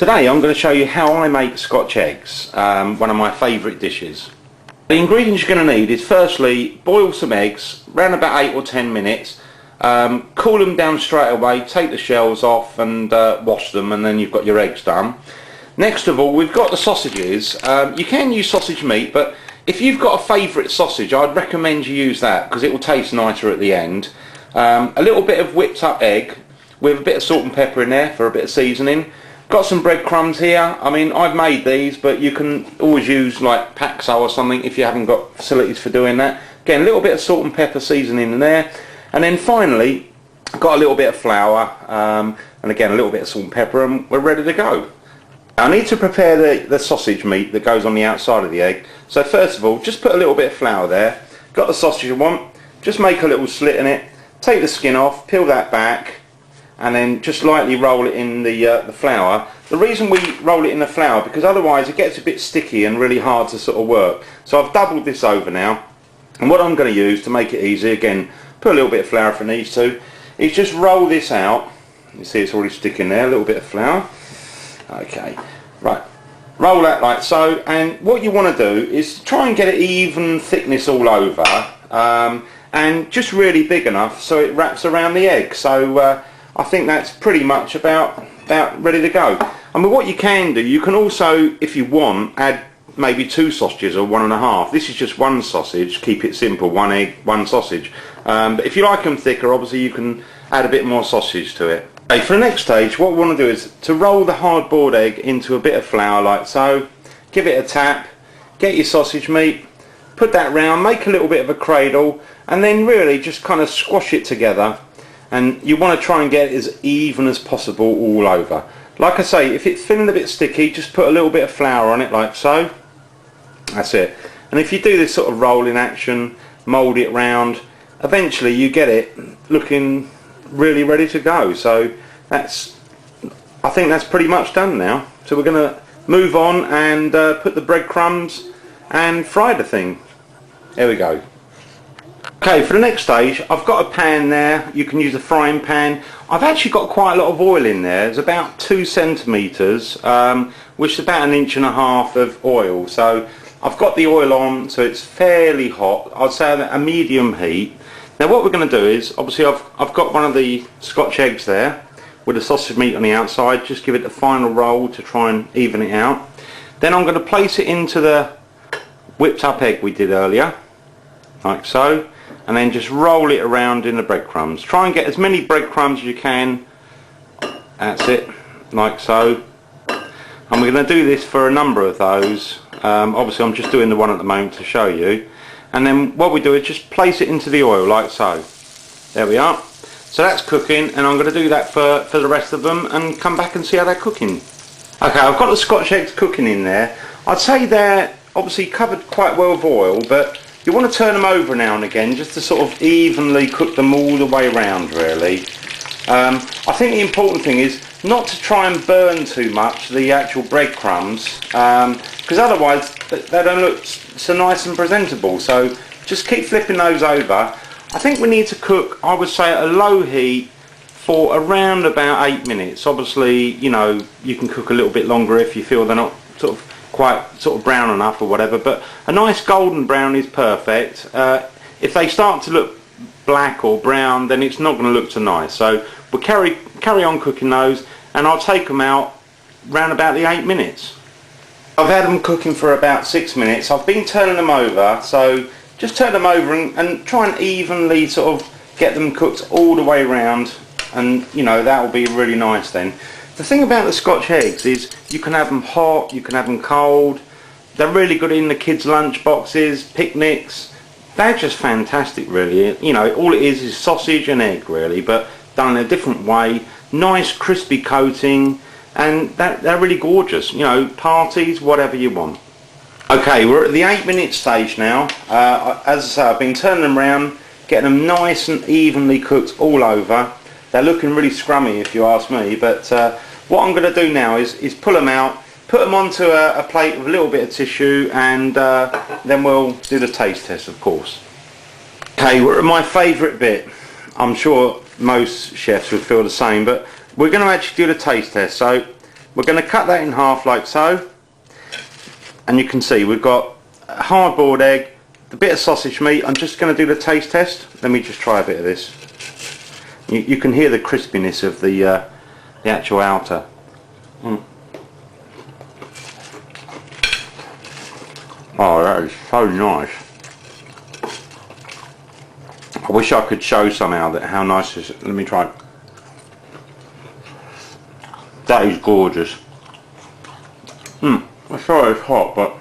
Today I'm going to show you how I make Scotch eggs, one of my favourite dishes. The ingredients you're going to need is firstly boil some eggs, around about 8 or 10 minutes, cool them down straight away, take the shells off and wash them, and then you've got your eggs done. Next of all, we've got the sausages. You can use sausage meat, but if you've got a favourite sausage, I'd recommend you use that because it will taste nicer at the end. A little bit of whipped up egg with a bit of salt and pepper in there for a bit of seasoning. Got some breadcrumbs here. I mean, I've made these, but you can always use like Paxo or something if you haven't got facilities for doing that. Again, a little bit of salt and pepper seasoning in there. And then finally, got a little bit of flour, and again a little bit of salt and pepper, and we're ready to go. I need to prepare the sausage meat that goes on the outside of the egg. So first of all, just put a little bit of flour there. Got the sausage you want, just make a little slit in it, take the skin off, peel that back, and then just lightly roll it in the flour. The reason we roll it in the flour, because otherwise it gets a bit sticky and really hard to sort of work. So I've doubled this over now, and what I'm going to use to make it easy, again, put a little bit of flour if it needs to, is just roll this out. You see it's already sticking there, a little bit of flour. Okay, right, roll that like so, and what you want to do is try and get it even thickness all over, and just really big enough so it wraps around the egg. So I think that's pretty much about ready to go. I mean, what you can do, you can also, if you want, add maybe 2 sausages or 1.5. This is just 1 sausage, keep it simple, 1 egg, 1 sausage. But if you like them thicker, obviously you can add a bit more sausage to it. Okay, for the next stage, what we want to do is to roll the hard-boiled egg into a bit of flour like so, give it a tap, get your sausage meat, put that round, make a little bit of a cradle, and then really just kind of squash it together. And you want to try and get it as even as possible all over. Like I say, if it's feeling a bit sticky, just put a little bit of flour on it like so. That's it. And if you do this sort of rolling action, mould it round, eventually you get it looking really ready to go. So I think that's pretty much done now. So we're going to move on and put the breadcrumbs and fry the thing. There we go. Okay, for the next stage, I've got a pan there. You can use a frying pan. I've actually got quite a lot of oil in there. It's about 2 centimetres, which is about 1.5 inches of oil. So I've got the oil on, so it's fairly hot. I'd say at a medium heat. Now what we're going to do is, obviously I've got one of the Scotch eggs there with the sausage meat on the outside. Just give it the final roll to try and even it out. Then I'm going to place it into the whipped up egg we did earlier, like so. And then just roll it around in the breadcrumbs. Try and get as many breadcrumbs as you can. That's it, like so. And we're going to do this for a number of those. Obviously I'm just doing the one at the moment to show you. And then what we do is just place it into the oil like so. There we are. So that's cooking, and I'm going to do that for the rest of them and come back and see how they're cooking. Okay, I've got the Scotch eggs cooking in there. I'd say they're obviously covered quite well with oil, but you want to turn them over now and again just to sort of evenly cook them all the way around, really. I think the important thing is not to try and burn too much the actual breadcrumbs, because otherwise they don't look so nice and presentable. So just keep flipping those over. I think we need to cook, I would say, at a low heat for around about 8 minutes. Obviously, you know, you can cook a little bit longer if you feel they're not quite brown enough or whatever, but a nice golden brown is perfect. If they start to look black or brown, then it's not going to look so nice. So we'll carry on cooking those, and I'll take them out round about the 8 minutes. I've had them cooking for about 6 minutes. I've been turning them over, so just turn them over and try and evenly sort of get them cooked all the way around, and you know, that will be really nice then. The thing about the Scotch eggs is you can have them hot, you can have them cold. They're really good in the kids' lunch boxes, picnics. They're just fantastic, really. You know, all it is sausage and egg, really, but done in a different way. Nice crispy coating, and they're really gorgeous. You know, parties, whatever you want. Okay, we're at the 8 minute stage now. As I say, I've been turning them around, getting them nice and evenly cooked all over. They're looking really scrummy if you ask me, but what I'm going to do now is pull them out, put them onto a plate with a little bit of tissue, and then we'll do the taste test, of course. Okay, we're at my favourite bit. I'm sure most chefs would feel the same, but we're going to actually do the taste test. So We're going to cut that in half like so, and you can see we've got a hard-boiled egg, a bit of sausage meat. I'm just going to do the taste test. Let me just try a bit of this. You can hear the crispiness of the actual outer. Oh, that is so nice. I wish I could show somehow that how nice this is. Let me try it. That is gorgeous. I'm sorry it's hot, but